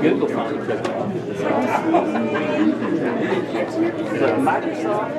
Google phone. Microsoft?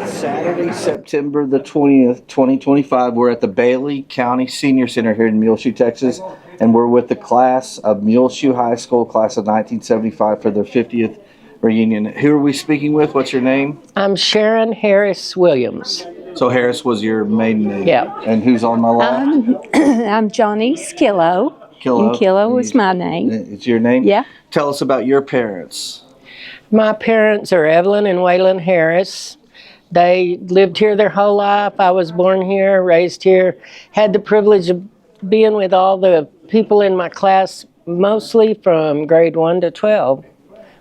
Saturday, September the 20th, 2025, we're at the Bailey County Senior Center here in Muleshoe, Texas, and we're with the class of Muleshoe High School Class of 1975 for their 50th reunion. Who are we speaking with? What's your name? I'm Sharon Harris Williams. So Harris was your maiden name? Yeah. And who's on my left? I'm Johnny Skillo. Kilo. And Kilo is my name. It's your name? Yeah. Tell us about your parents. My parents are Evelyn and Waylon Harris. They lived here their whole life. I was born here, raised here, had the privilege of being with all the people in my class, mostly from grade 1 to 12.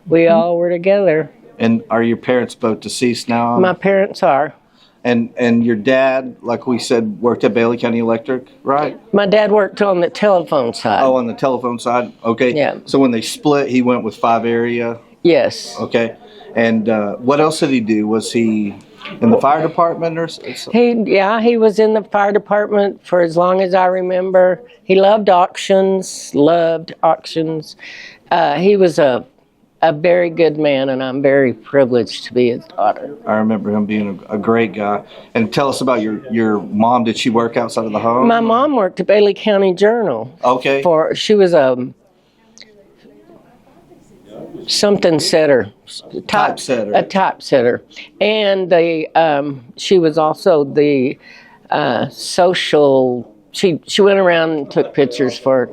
We all were together. And are your parents both deceased now? My parents are. And your dad, like we said, worked at Bailey County Electric, right? My dad worked on the telephone side. Oh, on the telephone side? Okay. Yeah. So when they split, he went with 5 area? Yes. Okay. And what else did he do? Was he in the fire department or something? He was in the fire department for as long as I remember. He loved auctions. He was a very good man, and I'm very privileged to be his daughter. I remember him being a great guy. And tell us about your mom. Did she work outside of the home? My mom worked at Bailey County Journal. Okay. She was a something setter. Typesetter. A typesetter. And she was also the social, she went around and took pictures for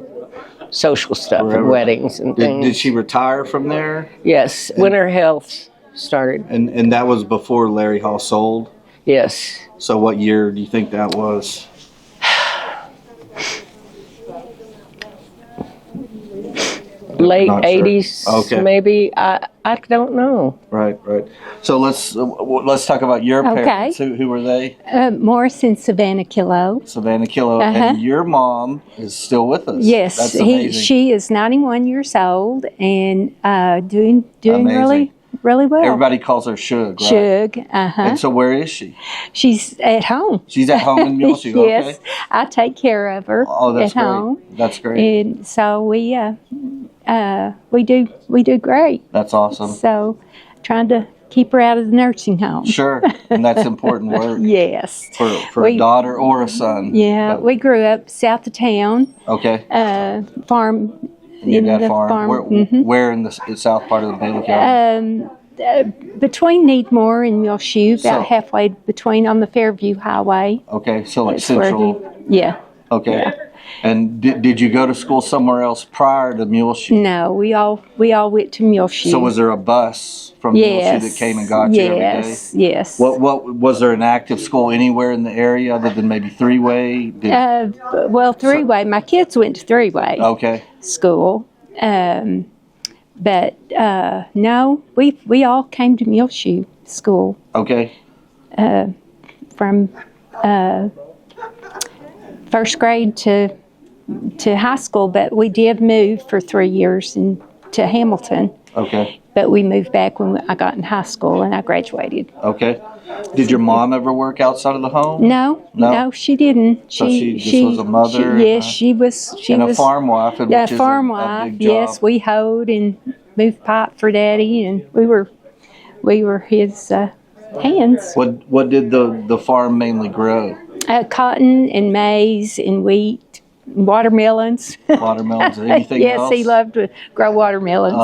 social stuff and weddings and things. Did she retire from there? Yes, when her health started. And that was before Larry Hall sold? Yes. So what year do you think that was? Late Not sure. 80s, Okay. maybe. I don't know. Right. So let's talk about your parents. Who were they? Morris and Savannah Kilo. Savannah Kilo. And your mom is still with us. Yes, That's amazing. she is 91 years old and doing Amazing. really well. Everybody calls her Shug, right? Shug, And so where is she? She's at home. She's at home in Muleshoe, Yes, okay. I take care of her That's at great. home. That's great. And so we do great. That's awesome. So trying to keep her out of the nursing home. Sure, and that's important work. Yes. For a daughter or a son. Yeah, we grew up south of town. Okay. Farm. Your dad the farm. Where in the south part of the Bailey County? Between Needmore and Muleshoe, about halfway between on the Fairview Highway. Okay, so like That's where central. Yeah. Okay. Yeah. And did you go to school somewhere else prior to Muleshoe? No, we all went to Muleshoe. So was there a bus from Muleshoe that came and got you every day? Yes. What was there an active school anywhere in the area other than maybe three-way? Three-way. My kids went to three-way school. But no, we all came to Muleshoe school. Okay. From first grade to high school, but we did move for 3 years to Hamilton. Okay. But we moved back when I got in high school and I graduated. Okay. Did your mom ever work outside of the home? No, she didn't. So she just was a mother? Yes, she was. A farm wife. Yeah, farm wife. Big job. Yes, we hoed and moved pipe for Daddy, and we were his hands. What did the farm mainly grow? Cotton and maize and wheat, watermelons. Watermelons. Anything else? Yes, he loved to grow watermelons.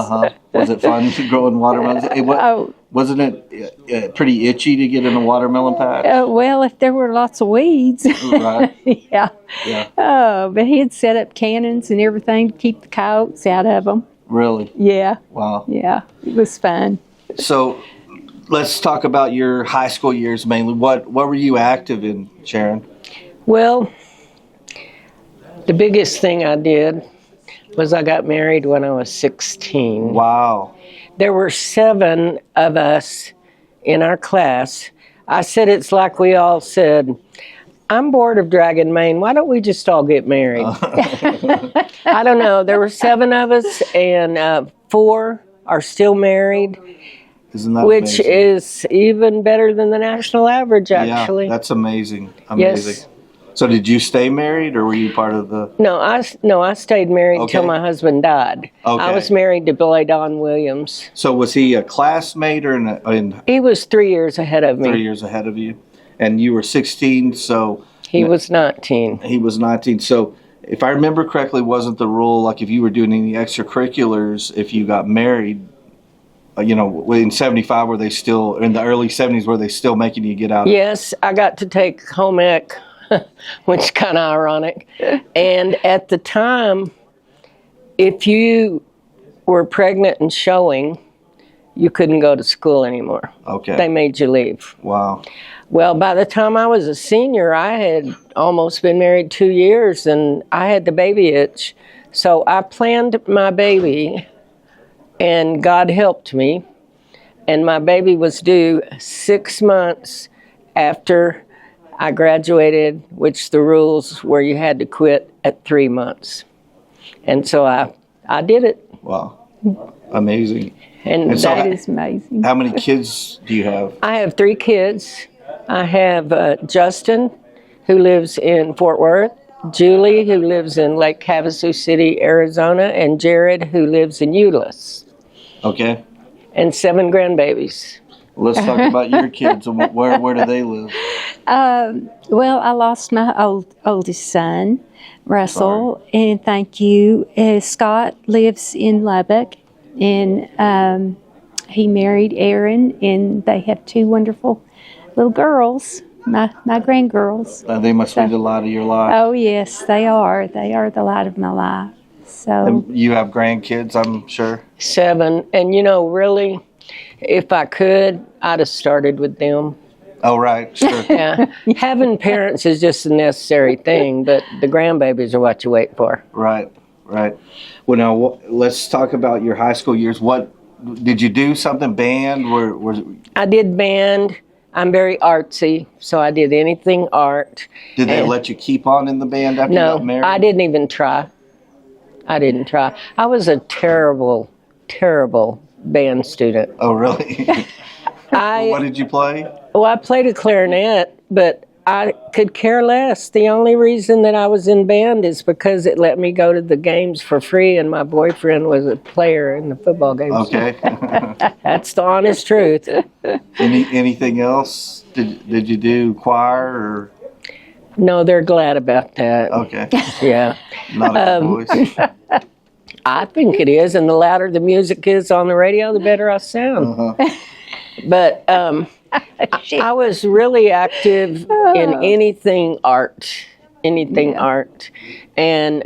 Was it fun growing watermelons? Wasn't it pretty itchy to get in a watermelon patch? Well, if there were lots of weeds. Right. Yeah. Yeah. But he'd set up cannons and everything to keep the coyotes out of them. Really? Yeah. Wow. Yeah, it was fun. So let's talk about your high school years mainly. What were you active in, Sharon? Well, the biggest thing I did was I got married when I was 16. Wow. There were 7 of us in our class. I said it's like we all said, I'm bored of dragging Maine. Why don't we just all get married? I don't know. There were 7 of us, and 4 are still married, Isn't that which amazing? is even better than the national average, actually. Yeah, that's amazing. Amazing. Yes. So did you stay married, or were you part of the? No, I stayed married until Okay. my husband died. Okay. I was married to Billy Don Williams. So was he a classmate or in He was 3 years ahead of me. 3 years ahead of you? And you were 16, so He was 19. he was 19. So if I remember correctly, wasn't the rule like if you were doing any extracurriculars, if you got married, in 75, were they still, in the early 70s, were they still making you get out? Yes, I got to take home ec, which is kind of ironic. And at the time, if you were pregnant and showing, you couldn't go to school anymore. Okay. They made you leave. Wow. Well, by the time I was a senior, I had almost been married 2 years, and I had the baby itch. So I planned my baby, and God helped me. And my baby was due 6 months after I graduated, which the rules were you had to quit at 3 months. And so I did it. Wow. Amazing. And And so That is amazing. how many kids do you have? I have 3 kids. I have Justin, who lives in Fort Worth, Julie, who lives in Lake Havasu City, Arizona, and Jared, who lives in Euless, Okay. and 7 grandbabies. Let's talk about your kids. And where do they live? Well, I lost my oldest son, Russell, and thank you. Scott lives in Lubbock, and he married Erin, and they have 2 wonderful little girls, my grandgirls. They must be the light of your life. Oh, yes, they are. They are the light of my life. So, And you have grandkids, I'm sure. 7. And really, if I could, I'd have started with them. Oh, right. Sure. Yeah. Having parents is just a necessary thing, but the grandbabies are what you wait for. Right. Well, now let's talk about your high school years. What did you do? Something band? I did band. I'm very artsy, so I did anything art. Did they And- let you keep on in the band after you No, got married? I didn't even try. I was a terrible, terrible band student. Oh, really? What did you play? I played a clarinet, but I could care less. The only reason that I was in band is because it let me go to the games for free, and my boyfriend was a player in the football games. Okay. That's the honest truth. Anything else? Did you do choir or? No, they're glad about that. Okay. Yeah, Not a good voice. I think it is, and the louder the music is on the radio, the better I sound. Uh-huh. But I was really active in anything art, and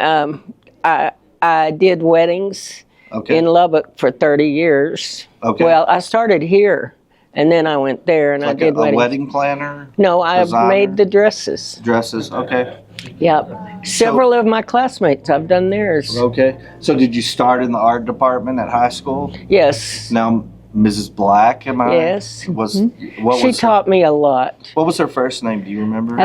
I did weddings Okay. in Lubbock for 30 years. Okay. Well, I started here, and then I went there, and Like I did a weddings. wedding planner? No, I designer? made the dresses. Dresses. Okay. Yep. Several of my classmates, I've done theirs. Okay. So did you start in the art department at high school? Yes. Now, Mrs. Black, am I? Yes. What She was taught me a lot. what was her first name? Do you remember?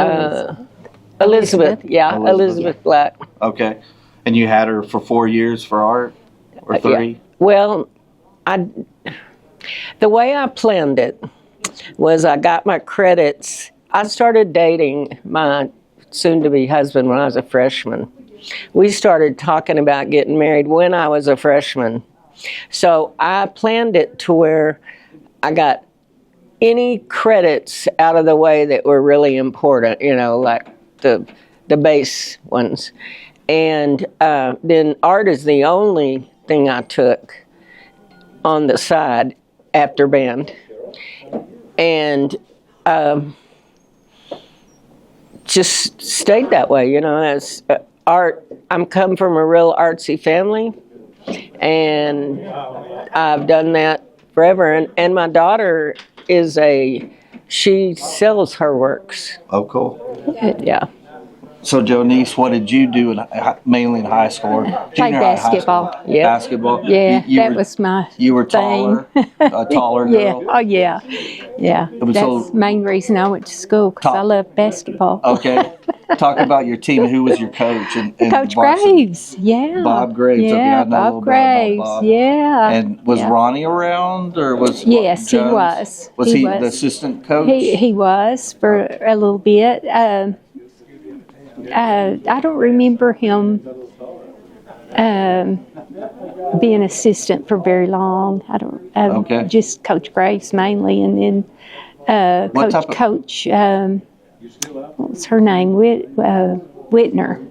Elizabeth. Yeah, Elizabeth. Elizabeth Black. Okay. And you had her for 4 years for art, or 3? Yeah. Well, the way I planned it was I got my credits. I started dating my soon-to-be husband when I was a freshman. We started talking about getting married when I was a freshman. So I planned it to where I got any credits out of the way that were really important, like the base ones. And then art is the only thing I took on the side after band. And just stayed that way, as art. I'm come from a real artsy family, and I've done that forever. And my daughter she sells her works. Oh, cool. Yeah. So, Jonice, what did you do mainly in high school? Or Played junior high, high basketball. school? Yep. Basketball. Yeah, You that were, was my You were thing. taller, a taller Yeah. girl. Oh, yeah. Yeah. was That's so- the main reason I went to school, because I love basketball. Okay. Talk about your team. Who was your coach? And Coach varsity? Graves. Yeah. Bob Graves. Yeah, Okay, I know a Bob little bit Graves. about Bob. Yeah. And was yeah. Ronnie around, or was Yes, he Jones? was. Was he the assistant coach? He was for a little bit. I don't remember him being assistant for very long. I don't. Okay. Just Coach Graves mainly, and then Coach. What was her name? Whitner.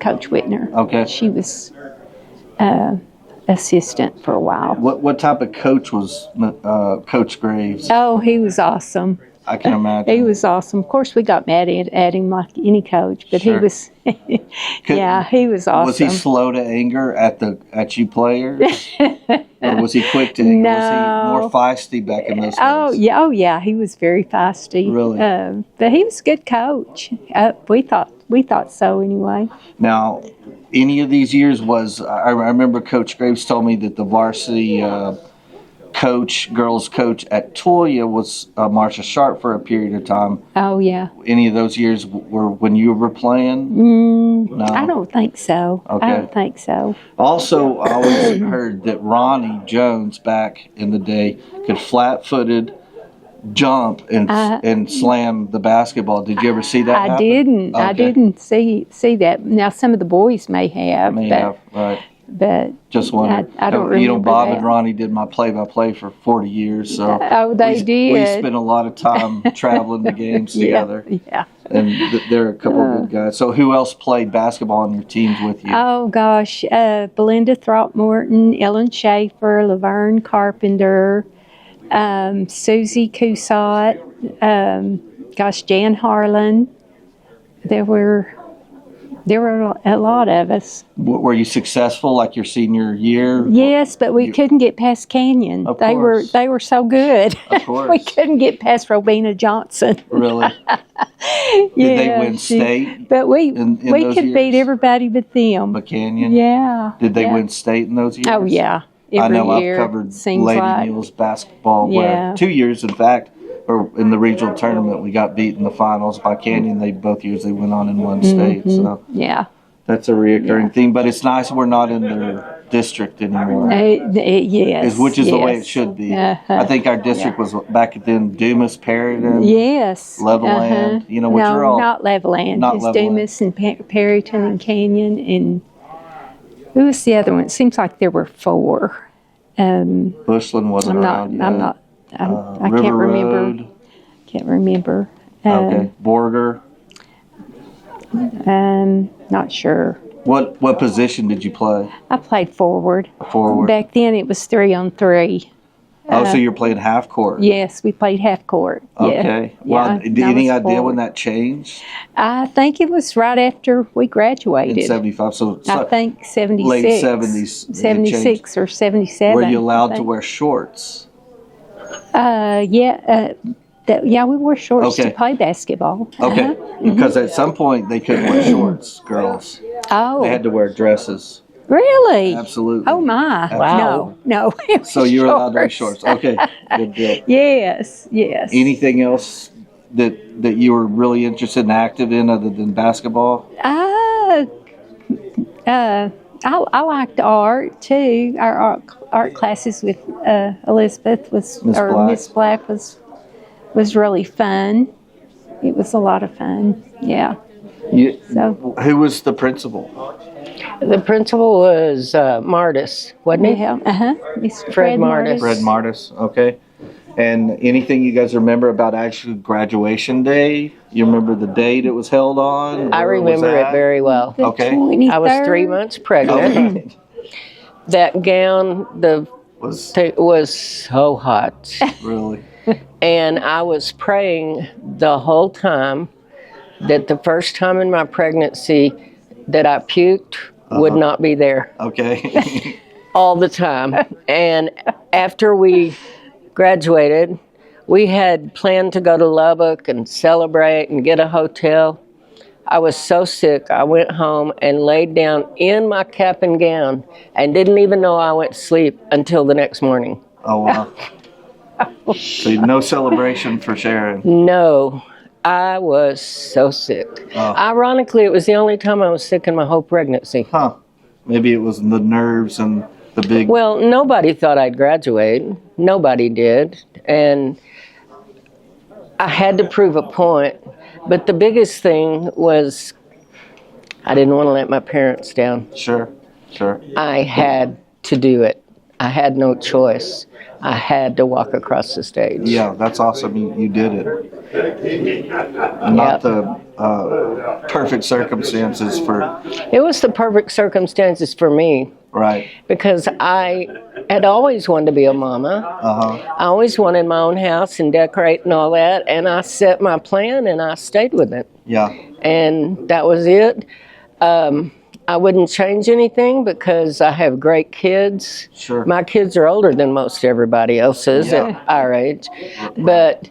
Coach Whitner. Okay. She was assistant for a while. What type of coach was Coach Graves? Oh, he was awesome. I can imagine. He was awesome. Of course, we got mad at him like any coach, but Sure. he was, yeah, he was awesome. Was he slow to anger at you players, or was he quick to anger? Was he more feisty back in those days? Oh yeah, he was very feisty. Really? But he was a good coach. We thought so anyway. Now, any of these years I remember Coach Graves told me that the varsity girls coach at Toya was Marcia Sharp for a period of time. Oh yeah. Any of those years were when you were playing? No. I don't think so. Okay. I don't think so. Also, I always heard that Ronnie Jones back in the day could flat-footed jump and slam the basketball. Did you ever see that happen? Didn't. Okay. I didn't see that. Now some of the boys may have. Right. But Just wondered. I don't remember. You know, Bob that. and Ronnie did my play-by-play for 40 years, so they did. We spent a lot of time traveling to games together. Yeah. And there are a couple of good guys. So who else played basketball on your teams with you? Oh gosh, Belinda Throckmorton, Ellen Schaefer, Laverne Carpenter, Susie Cusat, Jan Harlan. There were a lot of us. Were you successful like your senior year? Yes, but we couldn't get past Canyon. Of They course. were so good. Of course. We couldn't get past Robina Johnson. Really? Did they win state? But we in we those could years? beat everybody but them. McCanyon? Yeah. Did they yeah. win state in those years? Oh yeah. I know year, I've covered seems Lady like. Mules basketball Yeah. where 2 years, in fact, or in the regional tournament, we got beat in the finals by Canyon. Both years they went on and won state. So Yeah. that's a reoccurring theme. But it's nice we're not in their district anymore. Yes. Which is the way it yes. should be. Uh-huh. I think our district was back then Dumas, Perryton. Yes. Levelland, you know, which no, are all- not Levelland. not Just Levelland. Dumas and Perryton and Canyon and who was the other one? It seems like there were 4. Bushland wasn't around yet. I River can't remember. Road. Can't remember. Okay. Borger. Not sure. What position did you play? I played forward. Forward. Back then it was 3-on-3. So you're playing half court. Yes, we played half court. Yeah. Okay. Well, Yeah, I any was idea when forward. that changed? I think it was right after we graduated. In 75. So I think 76. late 70s. it 76 or 77. Were you allowed I to think. wear shorts? Yeah, we wore shorts Okay. to play basketball. Okay. Uh-huh. Because at some point they couldn't wear shorts, girls. Oh, They had to wear dresses. really? Absolutely. Oh my! Wow. No. It was So you were allowed to wear shorts. shorts. Okay. Good deal. Yes. Anything else that you were really interested and active in other than basketball? I liked art too. Our art classes with Elizabeth Miss Black. Miss Black was really fun. It was a lot of fun. Yeah. So Who was the principal? The principal was Martis, wasn't he? yeah. Miss Fred Martis. Fred Martis. Okay. And anything you guys remember about actual graduation day? You remember the date it was held on? I Where was remember it that? very well. the Okay. 23rd. I was 3 months pregnant. Okay. That gown, was so hot. Really? And I was praying the whole time that the first time in my pregnancy that I puked would not be there. Okay. All the time. And after we graduated, we had planned to go to Lubbock and celebrate and get a hotel. I was so sick, I went home and laid down in my cap and gown and didn't even know I went to sleep until the next morning. Oh, wow. So no celebration for Sharon. No, I was so sick. Oh. Ironically, it was the only time I was sick in my whole pregnancy. Huh. Maybe it was the nerves and the big... Well, nobody thought I'd graduate. Nobody did. And I had to prove a point. But the biggest thing was I didn't want to let my parents down. Sure. I had to do it. I had no choice. I had to walk across the stage. Yeah, that's awesome. You did it. Not the perfect circumstances for... It was the perfect circumstances for me. Right. Because I had always wanted to be a mama. I always wanted my own house and decorate and all that. And I set my plan and I stayed with it. Yeah. And that was it. I wouldn't change anything because I have great kids. Sure. My kids are older than most everybody else's at our age. But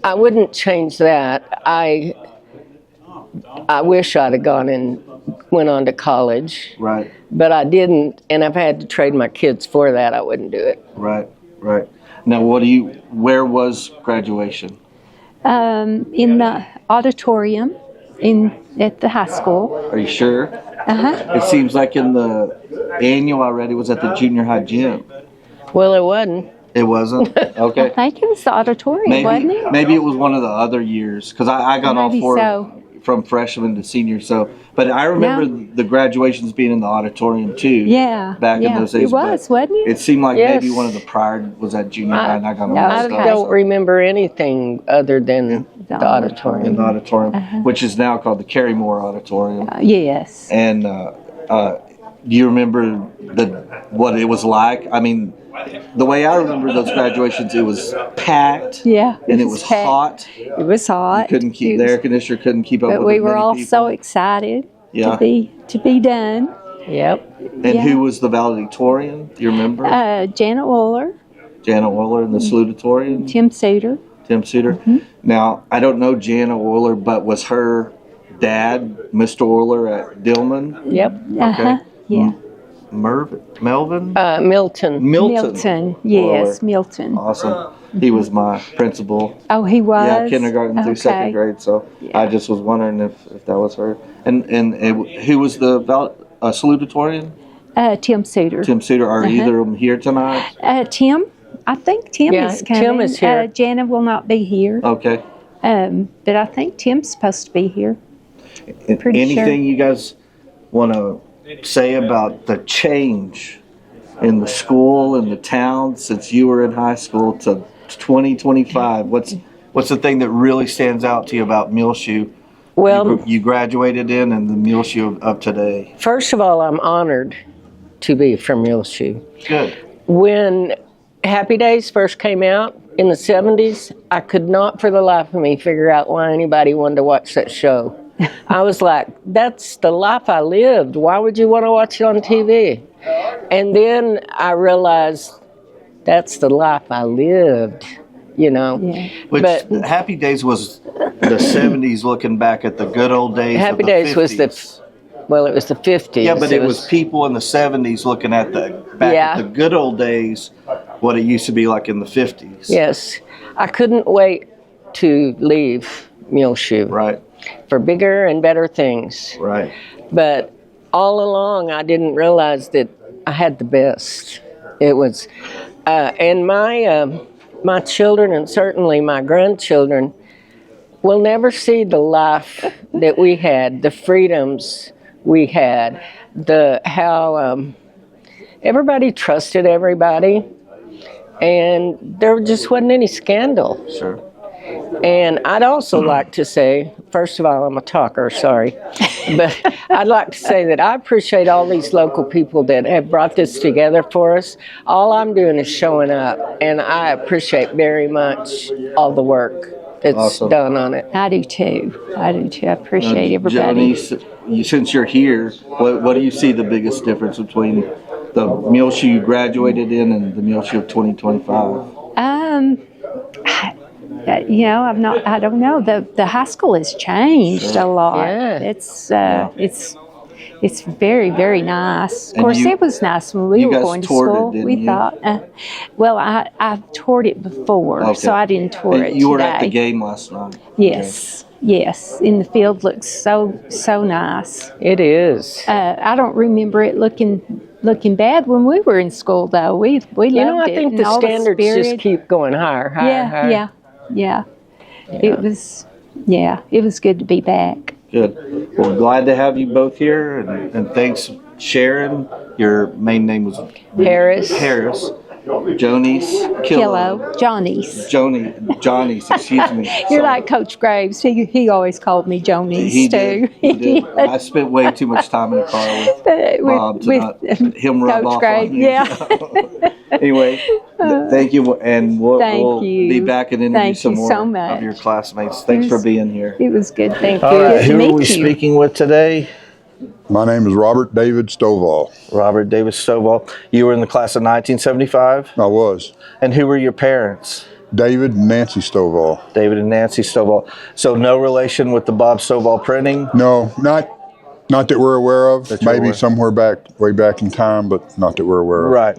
I wouldn't change that. I wish I'd have gone and went on to college. Right. But I didn't, and I've had to trade my kids for that. I wouldn't do it. Right. Now, where was graduation? In the auditorium at the high school. Are you sure? It seems like in the annual I read it was at the junior high gym. Well, it wasn't. It wasn't? Okay. I think it was the auditorium, wasn't it? Maybe it was one of the other years, because I got Maybe all four so. from freshman to senior. So, but I remember the graduations being in the auditorium too. Yeah. Back in those days. It was, wasn't it? It seemed like Yes. maybe one of the prior was at junior high, and I got all I mixed up. don't remember anything other than the auditorium. In the auditorium, which is now called the Carrymore Auditorium. Yes. And do you remember what it was like? I mean, the way I remember those graduations, it was packed. Yeah. And it was packed. hot. It was hot. You couldn't keep, the air conditioner couldn't keep up But with we as were many all people. so excited Yeah. to be done. Yep. And who was the valedictorian? Do you remember? Janet Wohler, Janet Wohler, and the salutatorian? Tim Suter. Tim Suter. Now, I don't know Janet Wohler, but was her dad, Mr. Wohler at Dillman? Yep. Uh-huh. Yeah. Melvin? Milton. Milton. Yes, Wohler. Milton. Awesome. He was my principal. Oh, he was? Yeah, kindergarten through second grade. So I just was wondering if that was her. And who was the salutatorian? Tim Suter. Tim Suter. Are either of them here tonight? Tim? I think Tim Yeah, is coming. Tim is here. Janet will not be here. Okay. But I think Tim's supposed to be here. Pretty Anything sure. you guys want to say about the change in the school and the town since you were in high school to 2025? What's the thing that really stands out to you about Muleshoe? Well, You graduated in and the Muleshoe of today. first of all, I'm honored to be from Muleshoe. Good. When Happy Days first came out in the 70s, I could not for the life of me figure out why anybody wanted to watch that show. I was like, that's the life I lived. Why would you want to watch it on TV? And then I realized that's the life I lived, you know. Yeah. Which But- Happy Days was the 70s looking back at the good old days Happy of the Days 50s. was it was the 50s. Yeah, but it was people in the 70s looking at at the good old days, what it used to be like in the 50s. Yes. I couldn't wait to leave Muleshoe Right, for bigger and better things. right. But all along, I didn't realize that I had the best. It was, and my children and certainly my grandchildren will never see the life that we had, the freedoms we had, how everybody trusted everybody, and there just wasn't any scandal. Sure. And I'd also like to say, first of all, I'm a talker, sorry. But I'd like to say that I appreciate all these local people that have brought this together for us. All I'm doing is showing up, and I appreciate very much all the work that's Awesome. done on it. I do too. I appreciate everybody. Joni, since you're here, what do you see the biggest difference between the Muleshoe you graduated in and the Muleshoe of 2025? I don't know. The high school has changed a lot. Yeah. It's very, very nice. Of And course, it was nice when we you were guys going to toured it, school. didn't We you? thought, I've toured it before, Okay. so I didn't tour it You were today. at the game last night. Yes, yes. And the field looks so nice. It is. I don't remember it looking bad when we were in school, though. We loved You know, I it. think and the all standards spirit. just keep going higher, higher. Yeah. It was good to be back. Good. Well, glad to have you both here, and thanks, Sharon. Your main name was Harris. Jonice Kilo, Johnny's. Johnny's, excuse me. You're Sorry. like Coach Graves. He always called me Johnny's He too. did. He did. I spent way too much time in the car with Bob to not him rub Coach off Graves. on me. Yeah. Anyway, thank you, and we'll Thank you. be back and interview Thank some you more so much. of your classmates. Thanks for being here. It was good. Thank you. All right, Good to who are meet we you. speaking with today? My name is Robert David Stovall. Robert Davis Stovall. You were in the class of 1975, I was. and who were your parents? David and Nancy Stovall. David and Nancy Stovall. So no relation with the Bob Stovall printing? No, not that we're aware of. That you're Maybe aware. somewhere way back in time, but not that we're aware of. Right.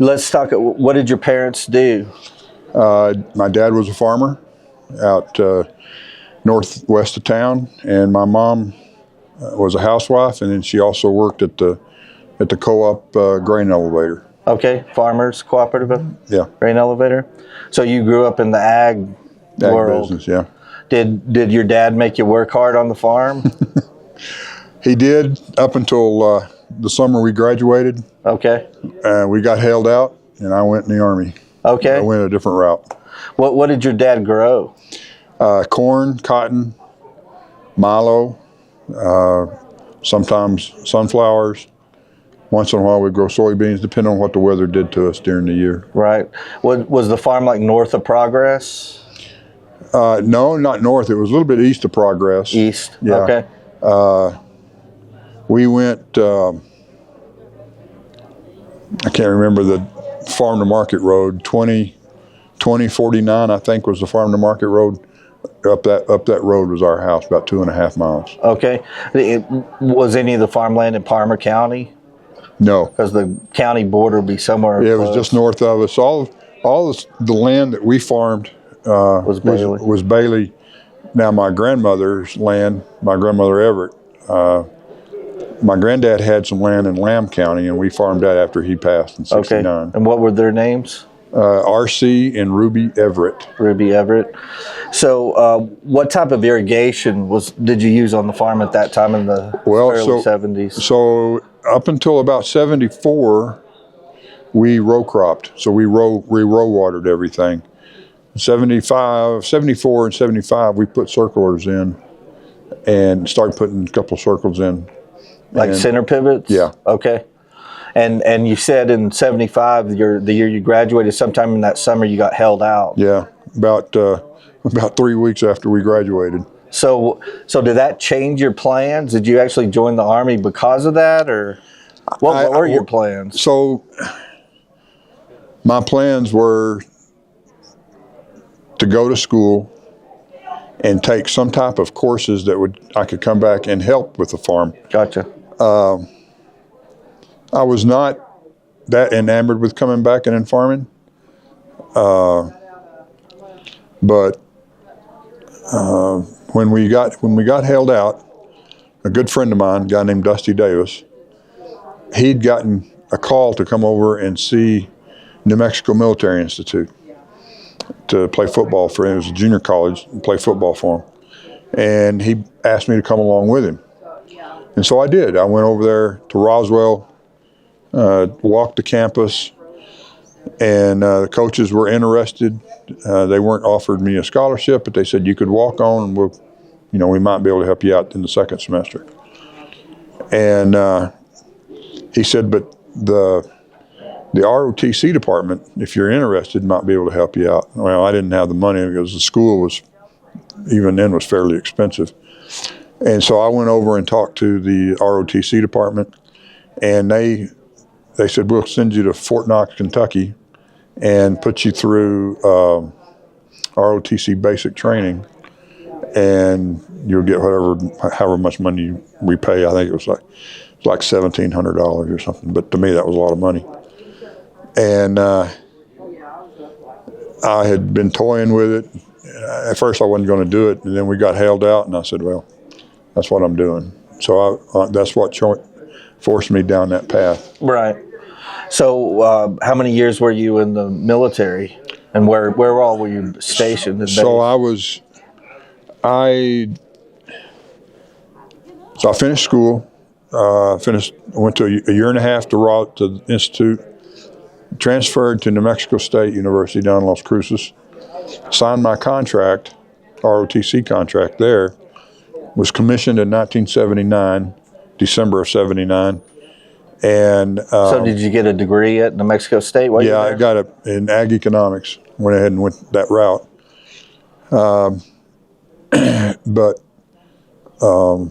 Let's talk. What did your parents do? My dad was a farmer out northwest of town, and my mom was a housewife, and then she also worked at the co-op grain elevator. Okay, farmers cooperative Yeah, grain elevator. So you grew up in the ag world. business. Yeah, Did your dad make you work hard on the farm? he did up until the summer we graduated. Okay. We got held out, and I went in the Army. Okay. I went a different route. What did your dad grow? Corn, cotton, milo, sometimes sunflowers. Once in a while we grow soybeans, depending on what the weather did to us during the year. Right. Was the farm like north of Progress? No, not north. It was a little bit east of Progress. East. Yeah. Okay. We went, I can't remember the farm to market road, 2049 I think was the farm to market road. Up that road was our house, about 2.5 miles. Okay. Was any of the farmland in Palmer County? No. Because the county border would be somewhere Yeah, it was close. just north of us. All the land that we farmed Was Bailey. was Bailey. Now my grandmother's land, my grandmother Everett, my granddad had some land in Lamb County, and we farmed that after he passed in '69. Okay. And what were their names? R.C. and Ruby Everett. Ruby Everett. So, what type of irrigation did you use on the farm at that time in the early 70s? So up until about 74, we row cropped. So we row watered everything. 74 and 75, we put circulars in and started putting a couple circles in. Like center pivots? Yeah. Okay. And you said in 75, the year you graduated, sometime in that summer you got held out. Yeah, about 3 weeks after we graduated. So did that change your plans? Did you actually join the Army because of that, or what were your plans? So my plans were to go to school and take some type of courses that I could come back and help with the farm. Gotcha. I was not that enamored with coming back and in farming, but when we got held out, a good friend of mine, a guy named Dusty Davis, he'd gotten a call to come over and see New Mexico Military Institute to play football for him. It was a junior college, and play football for him, and he asked me to come along with him, and so I did. I went over there to Roswell. Walked the campus, and the coaches were interested. They weren't offered me a scholarship, but they said you could walk on, and we might be able to help you out in the second semester. And he said, but the ROTC department, if you're interested, might be able to help you out. Well, I didn't have the money because the school was fairly expensive, and so I went over and talked to the ROTC department, and they said, we'll send you to Fort Knox, Kentucky, and put you through ROTC basic training, and you'll get however much money we pay. I think it was like $1,700 or something. But to me, that was a lot of money. And I had been toying with it. At first, I wasn't going to do it, and then we got held out, and I said, "Well, that's what I'm doing." So that's what forced me down that path. Right. So, how many years were you in the military, and where all were you stationed? So I finished school. Went to a year and a half to the Institute. Transferred to New Mexico State University down in Las Cruces. Signed my contract, ROTC contract there. Was commissioned in 1979, December of '79. And so did you get a degree at New Mexico State? Yeah, I got it in ag economics. Went ahead and went that route. But I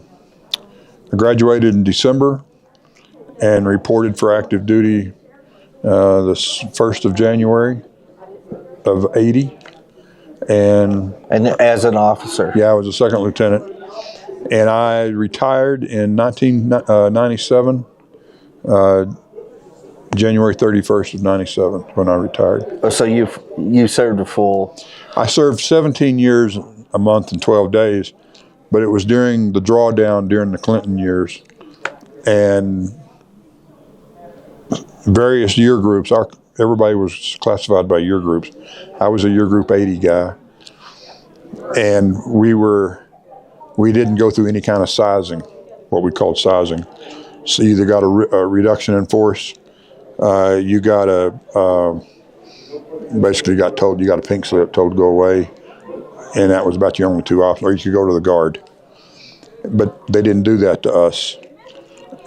graduated in December and reported for active duty the 1st of January of '80. And as an officer? Yeah, I was a second lieutenant. And I retired in 1997. January 31st of '97 when I retired. So you served a full... I served 17 years, a month and 12 days, but it was during the drawdown during the Clinton years. And various year groups, everybody was classified by year groups. I was a year group 80 guy. And we didn't go through any kind of sizing, what we called sizing. So you either got a reduction in force, you got basically got told you got a pink slip, told to go away, and that was about the only two options, or you could go to the guard. But they didn't do that to us.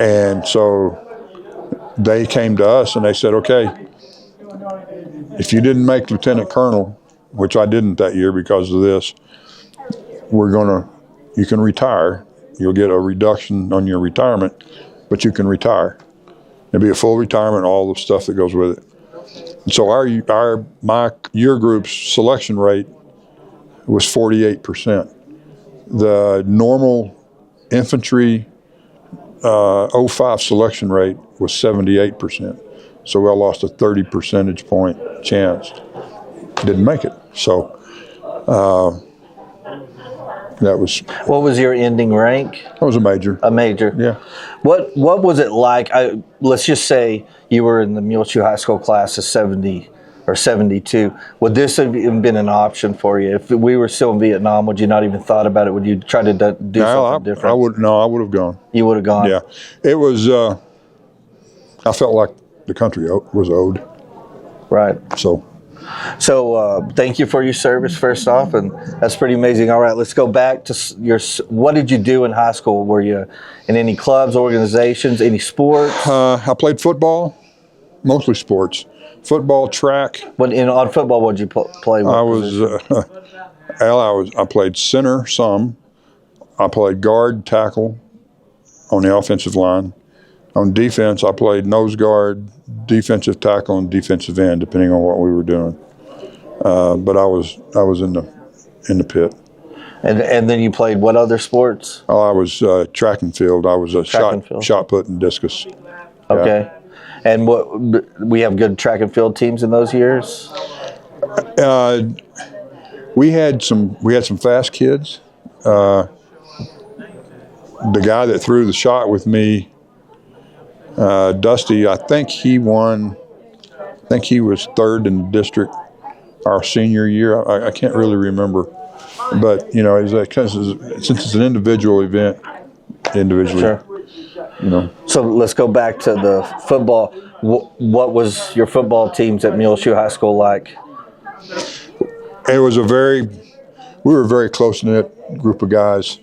And so they came to us and they said, okay, if you didn't make lieutenant colonel, which I didn't that year because of this, you can retire. You'll get a reduction on your retirement, but you can retire. It'll be a full retirement, all the stuff that goes with it. And so my year group's selection rate was 48%. The normal infantry 05 selection rate was 78%. So we all lost a 30 percentage point chance. Didn't make it. So that was... What was your ending rank? I was a major. A major. Yeah. What was it like? Let's just say you were in the Muleshoe High School class of 70 or 72. Would this have even been an option for you? If we were still in Vietnam, would you not even thought about it? Would you try to do something different? I would have gone. You would have gone? Yeah. It was, I felt like the country was owed. Right. So thank you for your service, first off, and that's pretty amazing. All right, let's go back to what did you do in high school? Were you in any clubs, organizations, any sports? I played football, mostly sports. Football, track. On football, what did you play? I played center some. I played guard, tackle on the offensive line. On defense, I played nose guard, defensive tackle, and defensive end, depending on what we were doing. But I was in the pit. And then you played what other sports? Oh, I was track and field. I was a shot put and discus. Okay. Yeah. And we have good track and field teams in those years? We had some fast kids. The guy that threw the shot with me, Dusty, I think he won. I think he was third in the district our senior year. I can't really remember, but since it's an individual event, individually. Sure. So let's go back to the football. What was your football teams at Muleshoe High School like? It was we were a very close-knit group of guys.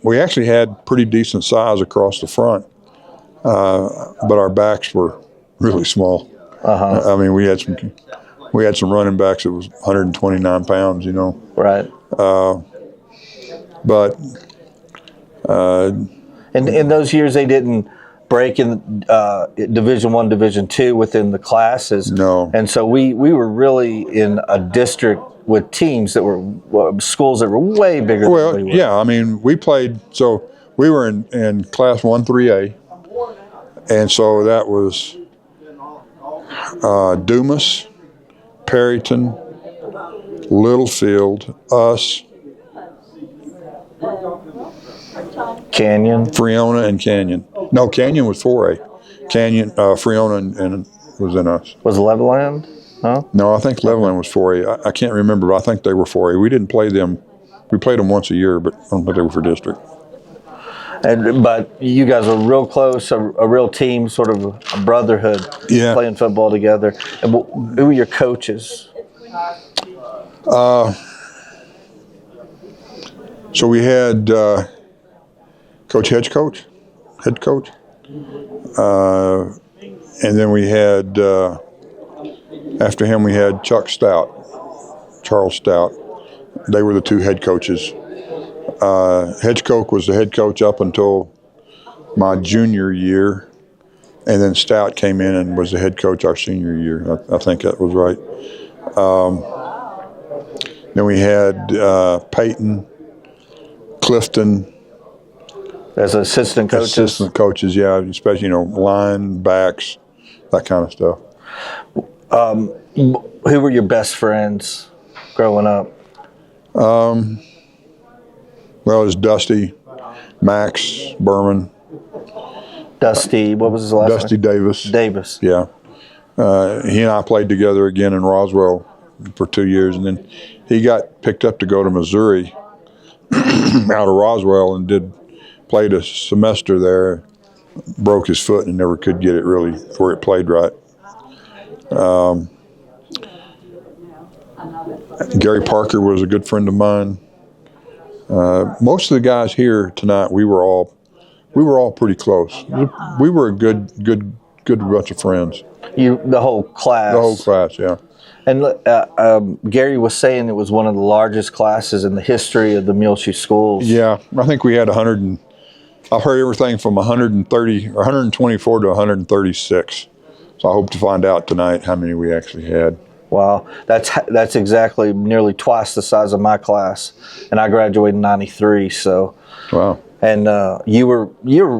We actually had pretty decent size across the front, but our backs were really small. Uh-huh. I mean, we had some running backs that was 129 pounds, Right. But in those years, they didn't break in Division I, Division II within the classes. No. And so we were really in a district with teams that were schools that were way bigger Well, than we were. yeah, I mean, we played, so we were in Class 1-3A, and so that was Dumas, Perryton, Littlefield, us, Canyon. Freona, and Canyon. No, Canyon was 4A. Canyon, Freona, and was in us. Was Leveland? No? No, I think Leveland was 4A. I can't remember, but I think they were 4A. We didn't play them. We played them once a year, but I don't think they were for district. But you guys were real close, a real team, sort of a brotherhood, Yeah. playing football together. And who were your coaches? So we had head coach, and then we had, after him we had Charles Stout. They were the two head coaches. Head coach was the head coach up until my junior year, and then Stout came in and was the head coach our senior year. I think that was right. Then we had Peyton, Clifton, As assistant coaches? assistant coaches, yeah, especially, line, backs, that kind of stuff. Who were your best friends growing up? Well, it was Dusty, Max, Berman, Dusty, what was his last Dusty name? Davis. Davis. Yeah. He and I played together again in Roswell for 2 years, and then he got picked up to go to Missouri out of Roswell and played a semester there, broke his foot and never could get it really where it played right. Gary Parker was a good friend of mine. Most of the guys here tonight, we were all pretty close. We were a good bunch of friends. The whole class. The whole class, yeah. And Gary was saying it was one of the largest classes in the history of the Muleshoe schools. Yeah, I think we had 100 and I've heard everything from 130 or 124 to 136. So I hope to find out tonight how many we actually had. Wow, that's exactly nearly twice the size of my class, and I graduated in '93. So, Wow. and you're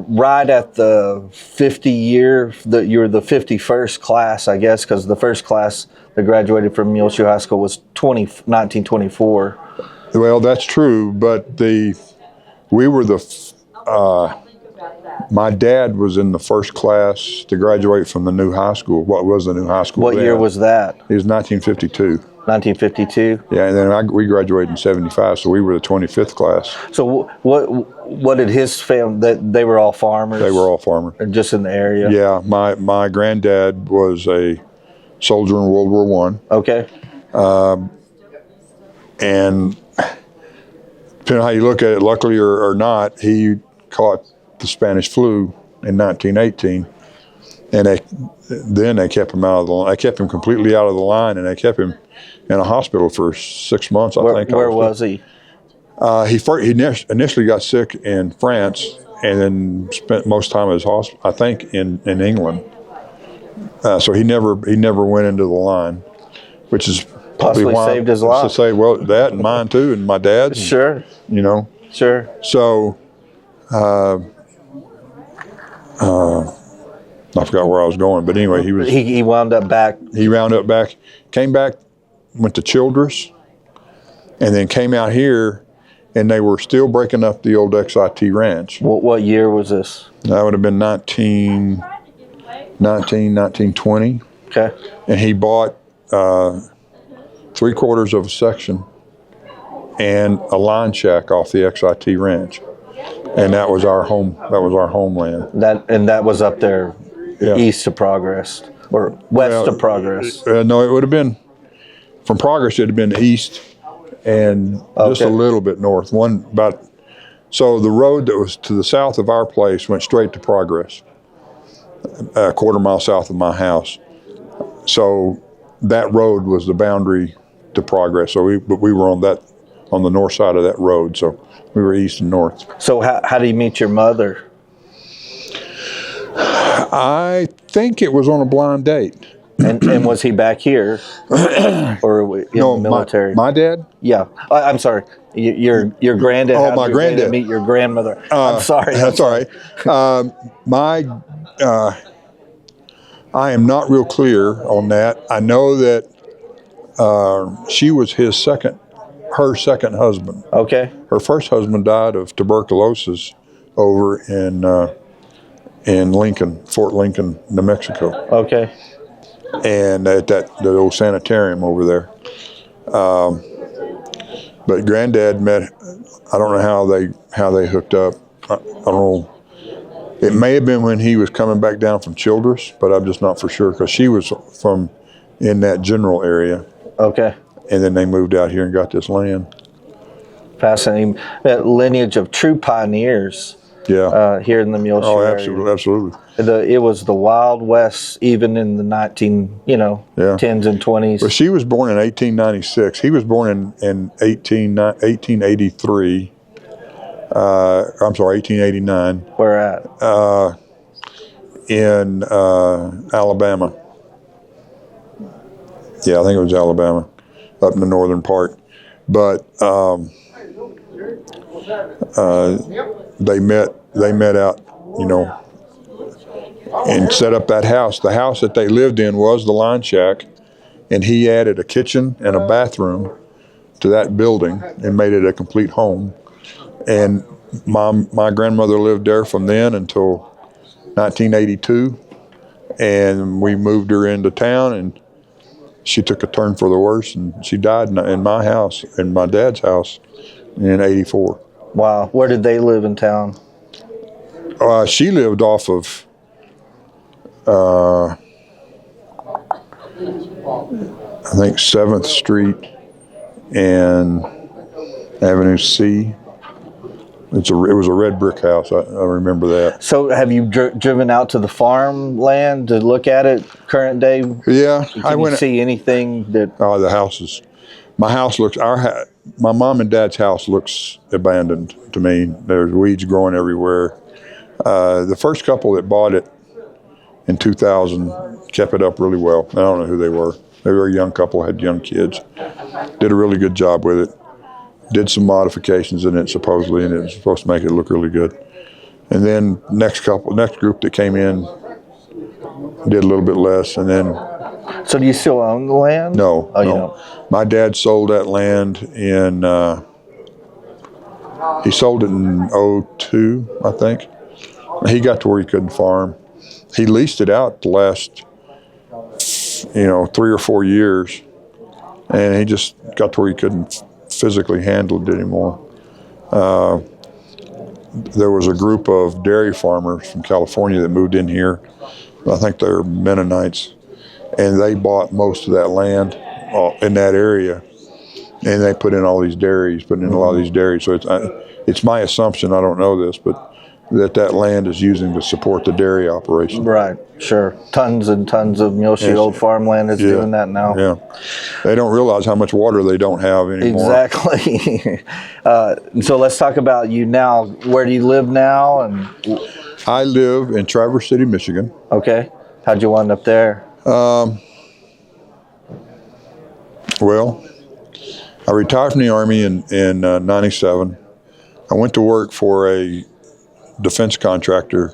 right at the 50 year. You were the 51st class, I guess, because the first class that graduated from Muleshoe High School was 1924. Well, that's true, but we were my dad was in the first class to graduate from the new high school. What was the new high school? What year was that? It was 1952. 1952. Yeah, and then we graduated in 75, so we were the 25th class. So what did his family? They were all farmers. They were all farmers. Or just in the area. Yeah, my granddad was a soldier in World War One. Okay. And depending on how you look at it, luckily or not, he caught the Spanish flu in 1918, and then they kept him out of the line. They kept him completely out of the line, and they kept him in a hospital for 6 months. I think. Where was he? He initially got sick in France, and then spent most time at his hospital, I think, in England. So he never went into the line, which is Possibly why saved his life. To say, well, that and mine too, and my dad's. Sure. Sure. So, I forgot where I was going, but anyway, He wound up back. He rounded up back, came back, went to Childress, and then came out here, and they were still breaking up the old XIT ranch. What year was this? That would have been 1920. Okay. And he bought 3/4 of a section and a line shack off the XIT ranch, and that was our home. That was our homeland. That was up there, Yeah. east of Progress or west of Progress. No, it would have been from Progress. It would have been east and just a little bit north. So the road that was to the south of our place went straight to Progress, a 1/4 mile south of my house. So that road was the boundary to Progress. So we were on the north side of that road. So we were east and north. So how do you meet your mother? I think it was on a blind date. And was he back here or in No, the military? my dad. Yeah, I'm sorry. Your granddad. Oh, How'd my your dad granddad. meet your grandmother. I'm sorry. That's all right. I am not real clear on that. I know that she was her second husband. Okay. Her first husband died of tuberculosis over in Lincoln, Fort Lincoln, New Mexico, Okay. and at the old sanitarium over there. But Granddad met. I don't know how they hooked up. I don't know. It may have been when he was coming back down from Childress, but I'm just not for sure because she was from in that general area, Okay. and then they moved out here and got this land. Fascinating. That lineage of true pioneers. Yeah. Here in the Muleshoe Oh, area. absolutely. It was the Wild West, even in the 10s and 20s. Well, she was born in 1896. He was born in 1883. I'm sorry, 1889. Where at? In Alabama. Yeah, I think it was Alabama, up in the northern part. But they met out, and set up that house. The house that they lived in was the line shack, and he added a kitchen and a bathroom to that building and made it a complete home. And my grandmother lived there from then until 1982, and we moved her into town, and she took a turn for the worse, and she died in my house, in my dad's house, in '84. Wow. Where did they live in town? She lived off of I think 7th Street and Avenue C. It was a red brick house. I remember that. So have you driven out to the farmland to look at it current day? Yeah, Can you see anything that... The houses. My house looks. My mom and dad's house looks abandoned to me. There's weeds growing everywhere. The first couple that bought it in 2000 kept it up really well. I don't know who they were. They were a young couple, had young kids. Did a really good job with it. Did some modifications in it supposedly, and it was supposed to make it look really good. And then next group that came in did a little bit less, and then. So do you still own the land? No. Oh, no. you don't. My dad sold that land in. He sold it in '02, I think. He got to where he couldn't farm. He leased it out the last, 3 or 4 years, and he just got to where he couldn't physically handle it anymore. There was a group of dairy farmers from California that moved in here. I think they're Mennonites, and they bought most of that land in that area, and they put in all these dairies, So it's my assumption, I don't know this, but that land is using to support the dairy operation. Right, sure. Tons and tons of Muleshoe old farmland is doing that now. Yeah. They don't realize how much water they don't have anymore. Exactly. So let's talk about you now. Where do you live now? And I live in Traverse City, Michigan. Okay. How'd you wind up there? Well, I retired from the Army in '97. I went to work for a defense contractor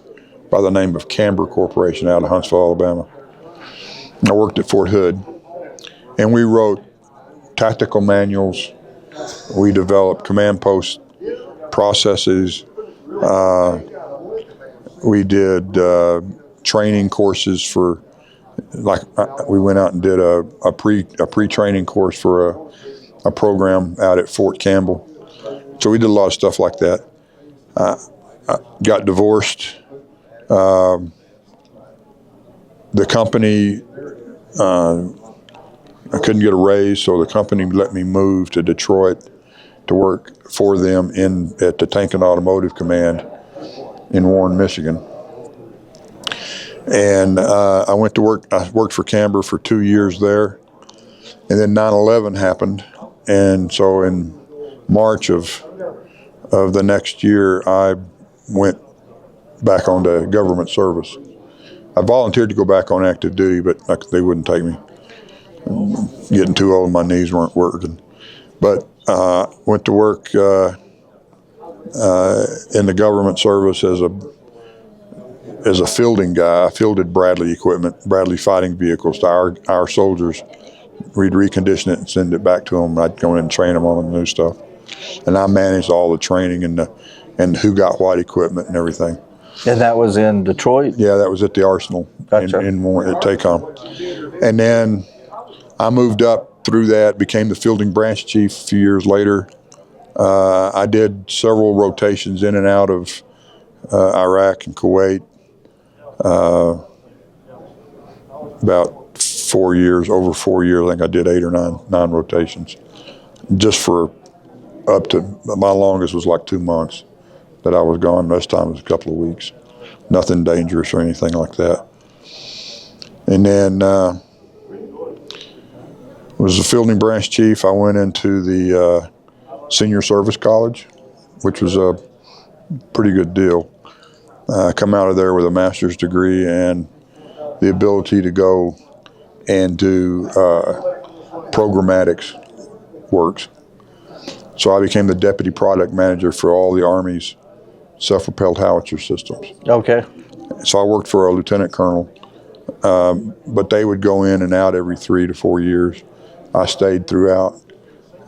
by the name of Camber Corporation out of Huntsville, Alabama. I worked at Fort Hood, and we wrote tactical manuals. We developed command post processes. We did training courses for, we went out and did a pre-training course for a program out at Fort Campbell. So we did a lot of stuff like that. I got divorced. The company, I couldn't get a raise, so the company let me move to Detroit to work for them at the Tank and Automotive Command in Warren, Michigan. And I went to work. I worked for Camber for 2 years there, and then 9/11 happened, and so in March of the next year, I went back onto government service. I volunteered to go back on active duty, but they wouldn't take me. Getting too old, my knees weren't working. But went to work in the government service as a fielding guy. I fielded Bradley equipment, Bradley fighting vehicles to our soldiers. We'd recondition it and send it back to them. I'd go in and train them on the new stuff. And I managed all the training and who got what equipment and everything. And that was in Detroit? Yeah, that was at the Arsenal Gotcha. at TACOM. And then I moved up through that, became the fielding branch chief a few years later. I did several rotations in and out of Iraq and Kuwait. About 4 years, over 4 years, I think I did 8 or 9 rotations. Just for up to, my longest was like 2 months that I was gone. Most time it was a couple of weeks. Nothing dangerous or anything like that. And then was a fielding branch chief. I went into the senior service college, which was a pretty good deal. I come out of there with a master's degree and the ability to go and do programmatics works. So I became the deputy product manager for all the Army's self-propelled howitzer systems. Okay. So I worked for a lieutenant colonel, but they would go in and out every 3 to 4 years. I stayed throughout.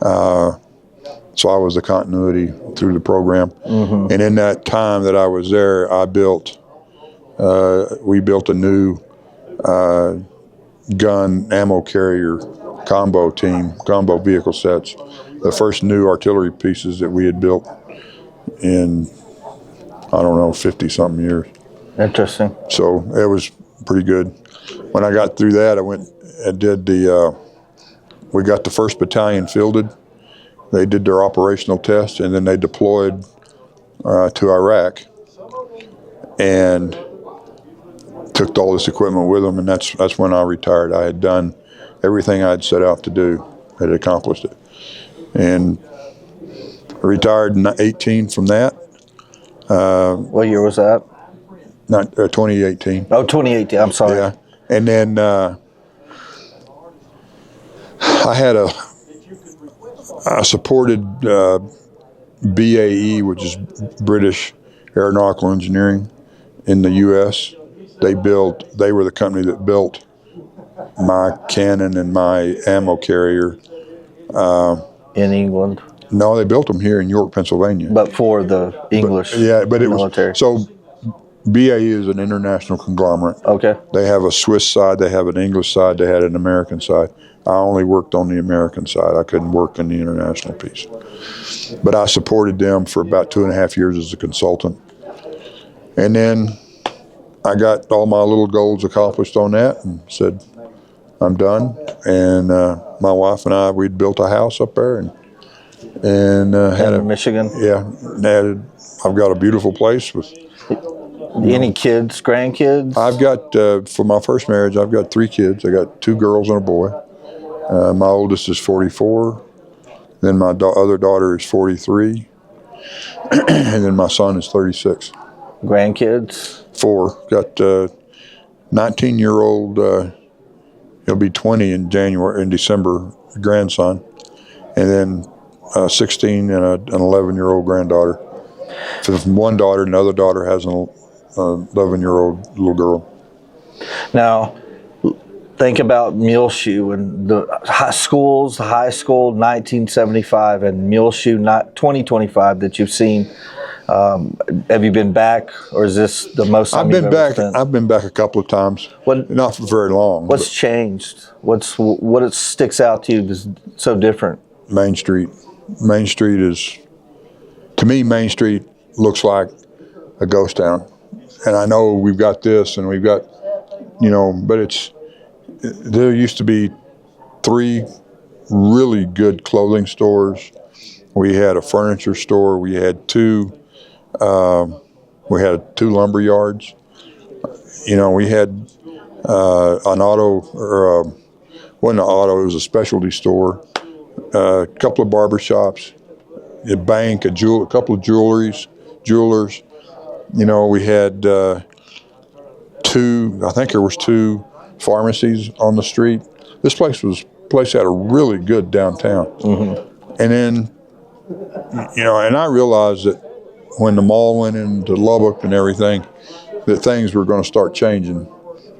So I was the continuity through the program. Mm-hmm. And in that time that I was there, we built a new gun ammo carrier combo vehicle sets. The first new artillery pieces that we had built in, 50-something years. Interesting. So it was pretty good. When I got through that, I went and did we got the 1st Battalion fielded. They did their operational test, and then they deployed to Iraq and took all this equipment with them, and that's when I retired. I had done everything I'd set out to do, had accomplished it. And I retired in 18 from that. What year was that? 2018. Oh, 2018. I'm sorry. Yeah. And then I supported BAE, which is British Aeronautical Engineering in the U.S. They were the company that built my cannon and my ammo carrier. In England? No, they built them here in York, Pennsylvania. But for the English military. So BAE is an international conglomerate. Okay. They have a Swiss side, they have an English side, they had an American side. I only worked on the American side. I couldn't work in the international piece. But I supported them for about 2.5 years as a consultant. And then I got all my little goals accomplished on that and said, I'm done. And my wife and I, we'd built a house up there and had in Michigan? Yeah. I've got a beautiful place with. Any kids, grandkids? I've got, for my first marriage, I've got 3 kids. I got 2 girls and a boy. My oldest is 44. Then my other daughter is 43. And then my son is 36. Grandkids? 4. Got 19-year-old, he'll be 20 in December, grandson. And then 16 and an 11-year-old granddaughter. So from one daughter, another daughter has an 11-year-old little girl. Now, think about Muleshoe and the high school 1975 and Muleshoe 2025 that you've seen. Have you been back, or is this the most time you've ever spent? I've been back a couple of times. Not for very long. What's changed? What sticks out to you is so different? Main Street. Main Street is, to me, Main Street looks like a ghost town. And I know we've got this and we've got, but there used to be 3 really good clothing stores. We had a furniture store. We had 2 lumber yards. We had an auto, wasn't an auto, it was a specialty store. A couple of barber shops, a bank, a couple of jewelers. We had I think there was 2 pharmacies on the street. This place had a really good downtown. And then, and I realized that when the mall went into Lubbock and everything, that things were going to start changing.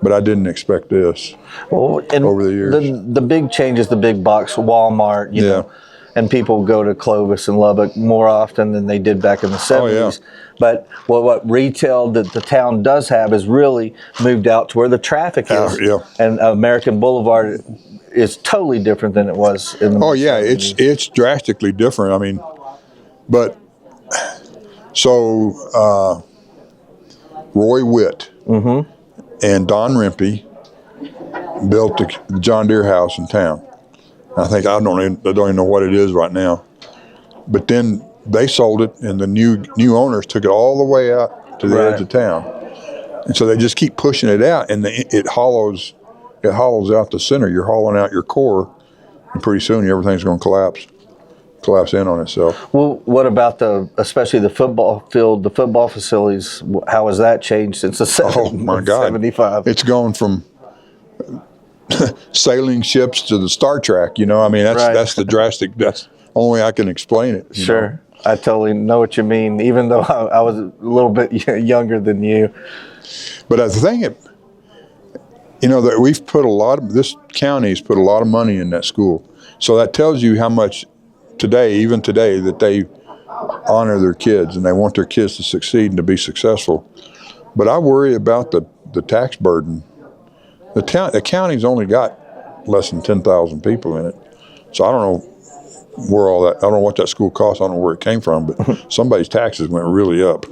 But I didn't expect this over the years. The big change is the big box Walmart, you know, and people go to Clovis and Lubbock more often than they did back in the 70s. Oh, yeah. But what retail that the town does have is really moved out to where the traffic is. And American Boulevard is totally different than it was in the 70s. It's drastically different. I mean, but so Roy Witt and Don Rempe built the John Deere house in town. I don't even know what it is right now. But then they sold it, and the new owners took it all the way out to the edge of town. And so they just keep pushing it out, and it hollows out the center. You're hollowing out your core, and pretty soon everything's going to collapse in on itself. Well, what about especially the football field, the football facilities? How has that changed since the 75? Oh my God! It's gone from sailing ships to the Star Trek. I mean, that's the drastic. That's the only way I can explain it. Sure, I totally know what you mean. Even though I was a little bit younger than you, but the thing, that we've put this county's put a lot of money in that school, so that tells you how much even today, that they honor their kids and they want their kids to succeed and to be successful. But I worry about the tax burden. The county's only got less than 10,000 people in it, so I don't know where all that. I don't know what that school costs. I don't know where it came from, but somebody's taxes went really up.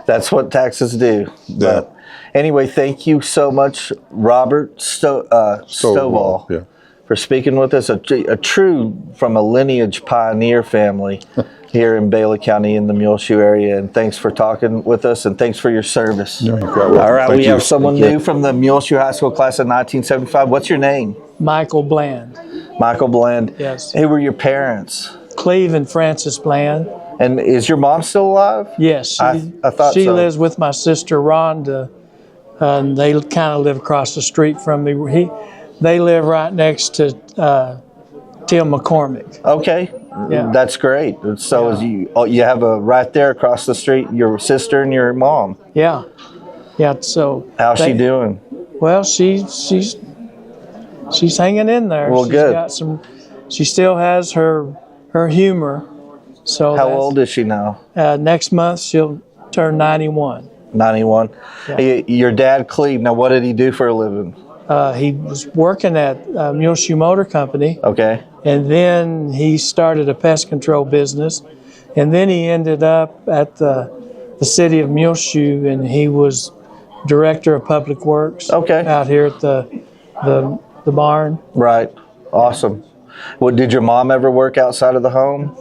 That's what taxes do. Yeah. But anyway, thank you so much, Robert Stovall, for speaking with us. A true from a lineage pioneer family here in Bailey County in the Muleshoe area. And thanks for talking with us, and thanks for your service. No, you're quite welcome. All right, Thank we you. have someone new from the Muleshoe High School Class of 1975. What's your name? Michael Bland. Michael Bland. Yes. Who were your parents? Cleve and Francis Bland. And is your mom still alive? Yes. I thought she so. lives with my sister Rhonda, and they kind of live across the street from me. They live right next to Tim McCormick. Okay. Yeah. That's great. So is you have right there across the street, your sister and your mom. Yeah. Yeah. So how's she doing? Well, she's hanging in there. Well, She's good. got she still has her humor. So how old is she now? Next month she'll turn 91. 91. Yeah. Your dad, Cleve. Now, what did he do for a living? He was working at Muleshoe Motor Company. Okay. And then he started a pest control business. And then he ended up at the city of Muleshoe, and he was director of public works. Okay. Out here at the barn. Right. Awesome. Well, did your mom ever work outside of the home?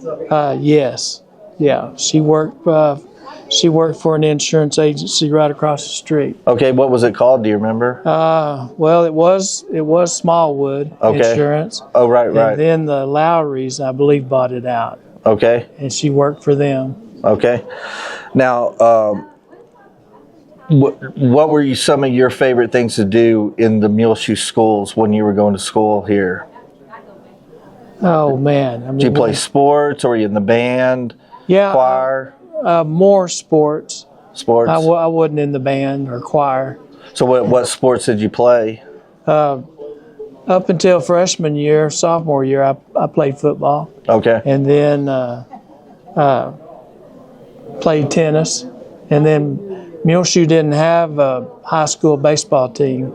Yes. Yeah. She worked for an insurance agency right across the street. Okay. What was it called? Do you remember? Well, it was Smallwood Insurance. Oh, right. And then the Lowrys, I believe, bought it out. Okay. And she worked for them. Okay. Now, what were some of your favorite things to do in the Muleshoe schools when you were going to school here? Oh, man. I mean, did you play sports, or were you in the band? Yeah. Choir? More sports. Sports? I wasn't in the band or choir. So what sports did you play? Up until freshman year, sophomore year, I played football. Okay. And then played tennis. And then Muleshoe didn't have a high school baseball team,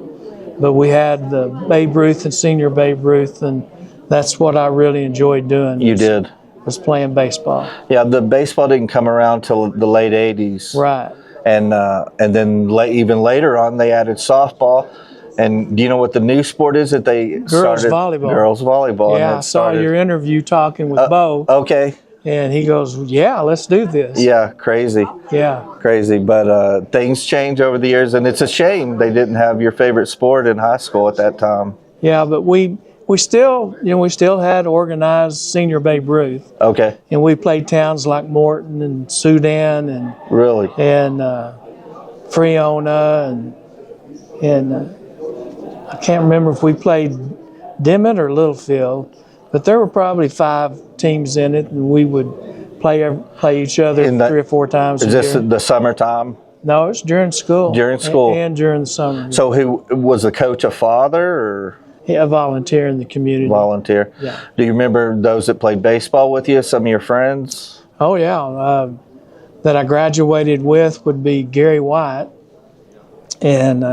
but we had the Babe Ruth and Senior Babe Ruth, and that's what I really enjoyed doing. You did? Was playing baseball. Yeah, the baseball didn't come around till the late 80s. Right. And then even later on, they added softball. And do you know what the new sport is that they started? Volleyball. Girls volleyball. Yeah, I saw your interview talking with Bo. Okay. And he goes, yeah, let's do this. Yeah, crazy. Yeah. Crazy. But things change over the years, and it's a shame they didn't have your favorite sport in high school at that time. Yeah, but we still had organized Senior Babe Ruth. Okay. And we played towns like Morton and Sudan and really and Freona and and I can't remember if we played Dimmitt or Littlefield, but there were probably 5 teams in it, and we would play each other 3 or 4 times. Is this the summertime? No, it's during school. During school. And during the summer. So who was the coach, a father or? Yeah, a volunteer in the community. Volunteer. Yeah. Do you remember those that played baseball with you, some of your friends? Oh, yeah. That I graduated with would be Gary White and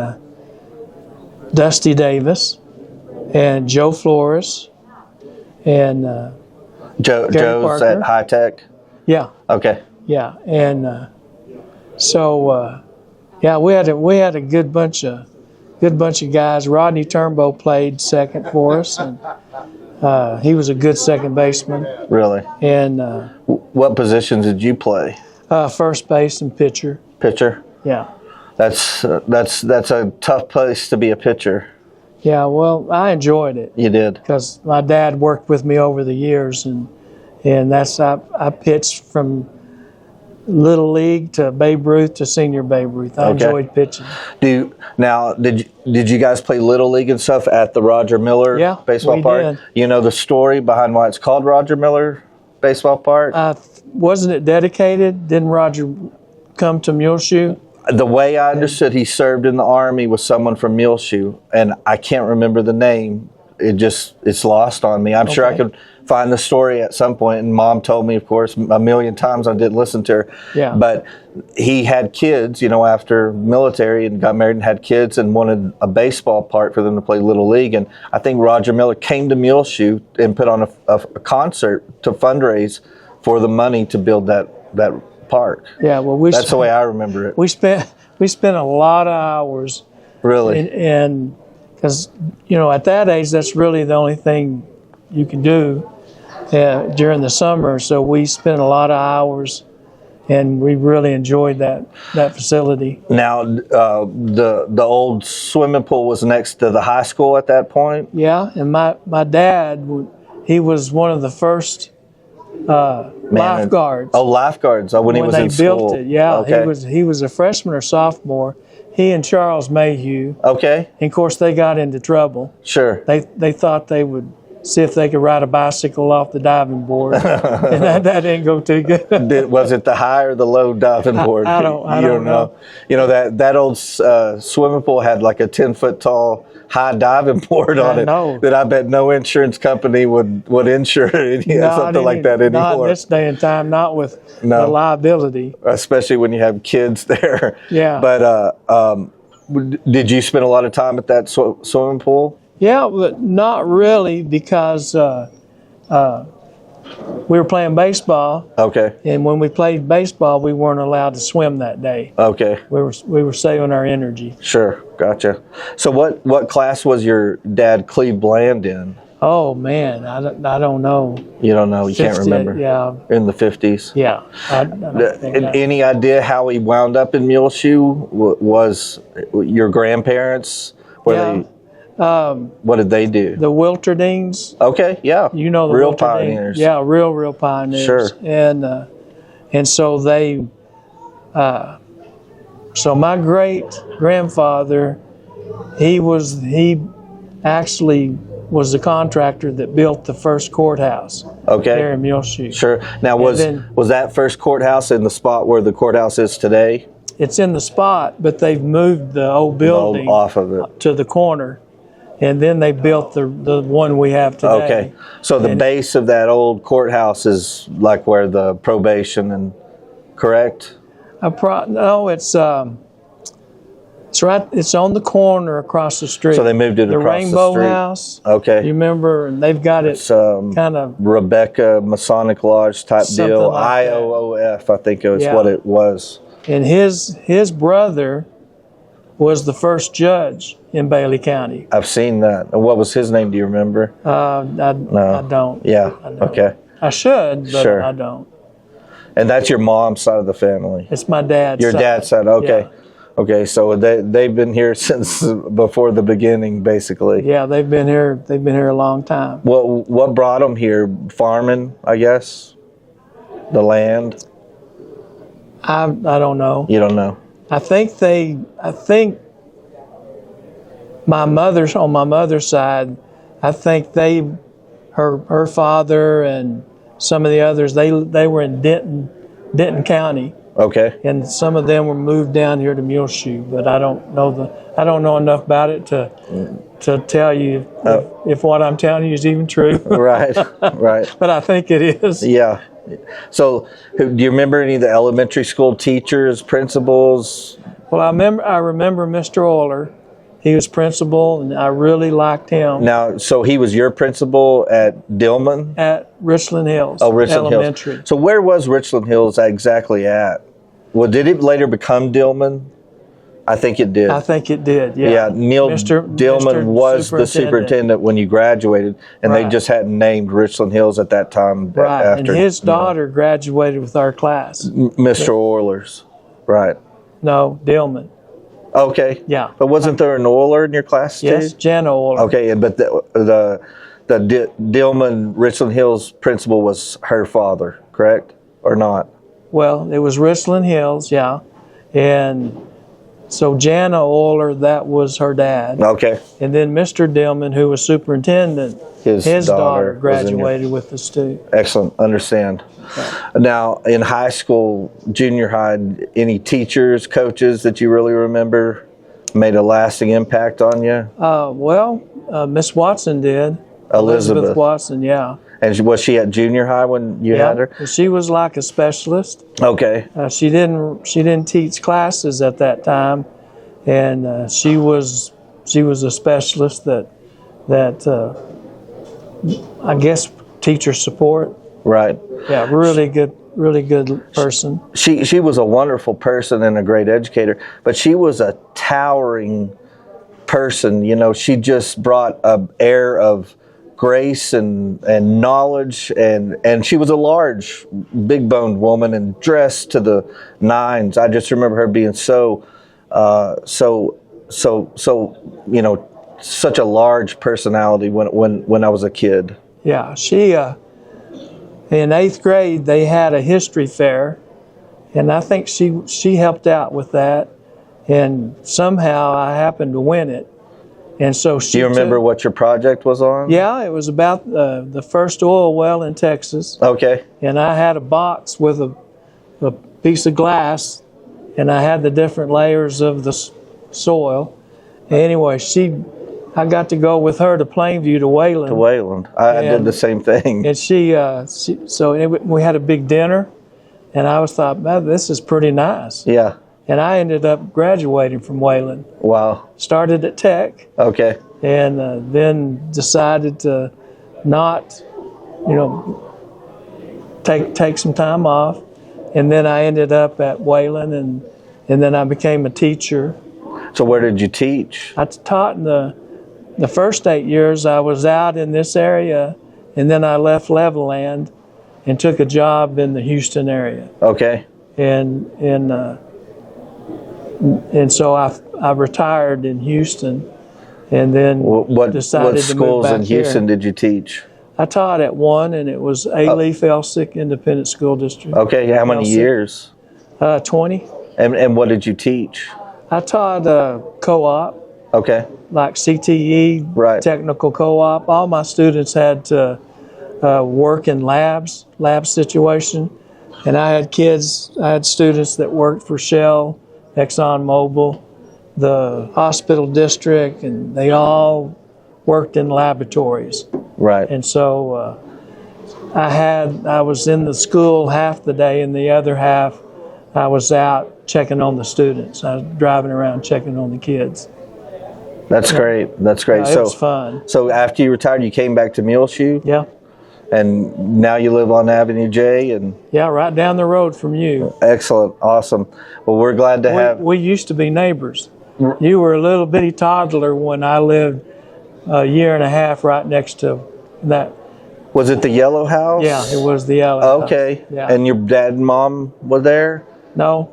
Dusty Davis and Joe Flores and Joe's Parker. at High Tech? Yeah. Okay. Yeah. And yeah, we had a good bunch of guys. Rodney Turnbow played second for us, and he was a good second baseman. Really? And What positions did you play? first base and pitcher. Pitcher? Yeah. That's a tough place to be a pitcher. Yeah. Well, I enjoyed it You did. because my dad worked with me over the years, and I pitched from Little League to Babe Ruth to Senior Babe Ruth. I enjoyed pitching. Did you guys play Little League and stuff at the Roger Miller baseball we park? did. You know the story behind why it's called Roger Miller Baseball Park? Wasn't it dedicated? Didn't Roger come to Muleshoe? The way I understood, he served in the Army with someone from Muleshoe, and I can't remember the name. It's lost on me. I'm sure I could find the story at some point, and Mom told me, of course, a million times. I didn't listen to her. Yeah. But he had kids, after military, and got married and had kids, and wanted a baseball park for them to play Little League. And I think Roger Miller came to Muleshoe and put on a concert to fundraise for the money to build that park. Yeah. Well, That's the way I remember it. we spent a lot of hours. Really? And because at that age, that's really the only thing you can do during the summer. So we spent a lot of hours, and we really enjoyed that facility. Now, the old swimming pool was next to the high school at that point? Yeah, and my dad, he was one of the first lifeguards. Oh, lifeguards! When he was in school. When they built it, yeah. Okay. He was a freshman or sophomore. He and Charles Mayhew. Okay. And of course, they got into trouble. Sure. They thought they would see if they could ride a bicycle off the diving board, and that didn't go too good. Was it the high or the low diving board? I don't know. That old swimming pool had like a 10-foot tall high diving board on it. That I bet no insurance company would insure something like that anymore. Not in this day and time. Not with the liability. Especially when you have kids there. Yeah. But did you spend a lot of time at that swimming pool? Yeah, but not really, because we were playing baseball. Okay. And when we played baseball, we weren't allowed to swim that day. Okay. We were saving our energy. Sure, gotcha. So what class was your dad, Cleve Bland, in? Oh man, I don't know. You don't know. You can't remember. Yeah. In the 50s. Yeah. I don't think Any idea how he wound up in Muleshoe? Was your grandparents? What did they do? The Wilterdings. Okay, yeah. You know the real Wilterdings. pioneers. Yeah, real pioneers. Sure. And so they. So my great grandfather, he actually was the contractor that built the first courthouse. Okay. There in Muleshoe. Sure. Now was that first courthouse in the spot where the courthouse is today? It's in the spot, but they've moved the old building off of it to the corner, and then they built the one we have today. Okay. So the base of that old courthouse is like where the probation and correct? No, it's right. It's on the corner across the street. So they moved it the across Rainbow the street. House. Okay. You remember? And they've got it kind of Rebecca Masonic Lodge type something deal. like IOOF, I think it was what it was. And his brother was the first judge in Bailey County. I've seen that. And what was his name? Do you remember? I don't. Yeah. I don't. Okay. I should, but Sure. I don't. And that's your mom's side of the family. It's my dad's Your side. dad's side. Okay. Yeah. Okay. So they've been here since before the beginning, basically. Yeah, they've been here. They've been here a long time. What brought them here? Farming, I guess. The land. I don't know. You don't know. I think on my mother's side, I think her father and some of the others, they were in Denton County, Okay. and some of them were moved down here to Muleshoe. But I don't know enough about it to tell you if what I'm telling you is even true. Right. Right. But I think it is. Yeah. So, do you remember any of the elementary school teachers, principals? Well, I remember Mr. Euler. He was principal, and I really liked him. Now, so he was your principal at Dillman? At Richland Hills. Oh, Richland Elementary. Hills. So where was Richland Hills exactly at? Well, did it later become Dillman? I think it did. I think it did, yeah. Yeah, Neil Dillman was the superintendent when you graduated, and they Right. just hadn't named Richland Hills at that time. Right, After, and his daughter graduated with our class. Mr. Oilers. Right. No, Dillman. Okay. Yeah. But wasn't there an Oiler in your class too? Yes, Jana Euler. Okay, but the Dillman Richland Hills principal was her father, correct? Or not? Well, it was Richland Hills, yeah. And so Jana Euler, that was her dad. Okay. And then Mr. Dillman, who was superintendent, his daughter was in your- graduated with the student. Excellent. Understand. Now, in high school, junior high, any teachers, coaches that you really remember made a lasting impact on you? Miss Watson did. Elizabeth. Watson, yeah. And was she at junior high when you had her? She was like a specialist. Okay. She didn't teach classes at that time, and she was a specialist that I guess teacher support. Right. Yeah, really good person. She was a wonderful person and a great educator, but she was a towering person. You know, she just brought an air of grace and knowledge, and she was a large, big boned woman and dressed to the nines. I just remember her being so you know, such a large personality when I was a kid. Yeah, she in 8th grade they had a history fair, and I think she helped out with that, and somehow I happened to win it. And so she Do you remember what your project was on? Yeah, it was about the first oil well in Texas. Okay. And I had a box with a piece of glass, and I had the different layers of the soil. Anyway, I got to go with her to Plainview to Wayland. I did the same thing. And we had a big dinner, and I thought, man, this is pretty nice. Yeah. And I ended up graduating from Wayland. Wow. Started at Tech. Okay. And then decided to not, take some time off. And then I ended up at Wayland, and then I became a teacher. So where did you teach? I taught in the first 8 years. I was out in this area, and then I left Levelland and took a job in the Houston area. Okay. And so I retired in Houston, and then decided what to move schools back in Houston here. did you teach? I taught at one, and it was Alief Elsick Independent School District. Okay, how many years? 20. And what did you teach? I taught co-op, Okay. like CTE, Right. technical co-op. All my students had to work in lab situation, and I had students that worked for Shell, ExxonMobil, the hospital district, and they all worked in laboratories. Right. And so I was in the school half the day, and the other half I was out checking on the students. I was driving around checking on the kids. That's great. That's great. It was fun. So after you retired, you came back to Muleshoe, Yeah. and now you live on Avenue J. And Yeah, right down the road from you. excellent, awesome. Well, we're glad to have. We used to be neighbors. You were a little bitty toddler when I lived a year and a half right next to that. Was it the yellow house? Yeah, it was the yellow Okay. house. Yeah. And your dad and mom were there? No,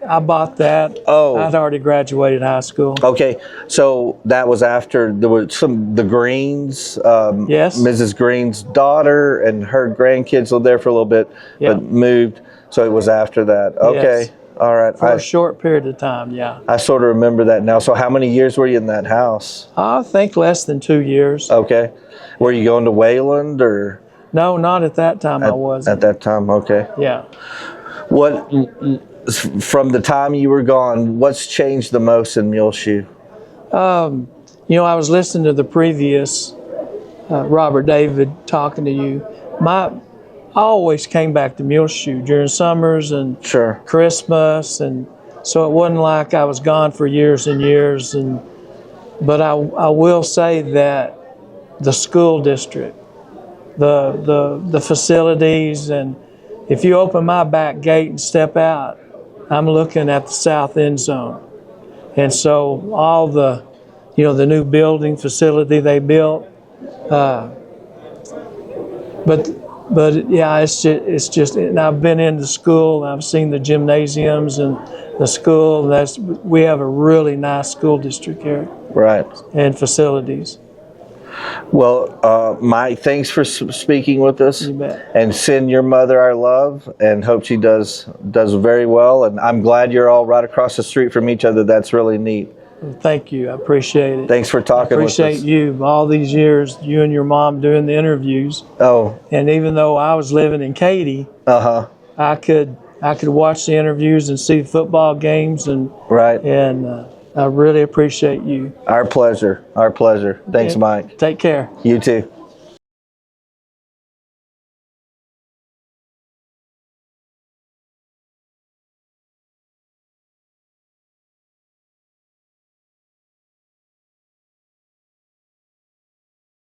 I bought that. Oh. I'd already graduated high school. Okay, so that was after there were the Greens, Yes. Mrs. Green's daughter and her grandkids lived there for a little bit, Yeah. but moved. So it was after that. Okay, Yes. All right. For a short period of time, yeah. I sort of remember that now. So how many years were you in that house? I think less than 2 years. Okay. Were you going to Wayland or? No, not at that time. I wasn't. At that time, okay. Yeah. What, from the time you were gone, what's changed the most in Muleshoe? You know, I was listening to the previous Robert David talking to you. I always came back to Muleshoe during summers and Sure. Christmas, and so it wasn't like I was gone for years and years. But I will say that the school district, the facilities, and if you open my back gate and step out, I'm looking at the south end zone. And so all the, you know, the new building facility they built, but yeah, it's just, and I've been into school, and I've seen the gymnasiums and the school. We have a really nice school district here. Right. And facilities. Well, Mike, thanks for speaking with us. You bet. And send your mother our love, and hope she does very well. And I'm glad you're all right across the street from each other. That's really neat. Thank you. I appreciate it. Thanks for talking with us. Appreciate you. All these years, you and your mom doing the interviews. Oh. And even though I was living in Katy, I could watch the interviews and see football games, and right. And I really appreciate you. Our pleasure. Our pleasure. Thanks, Mike. Take care. You too.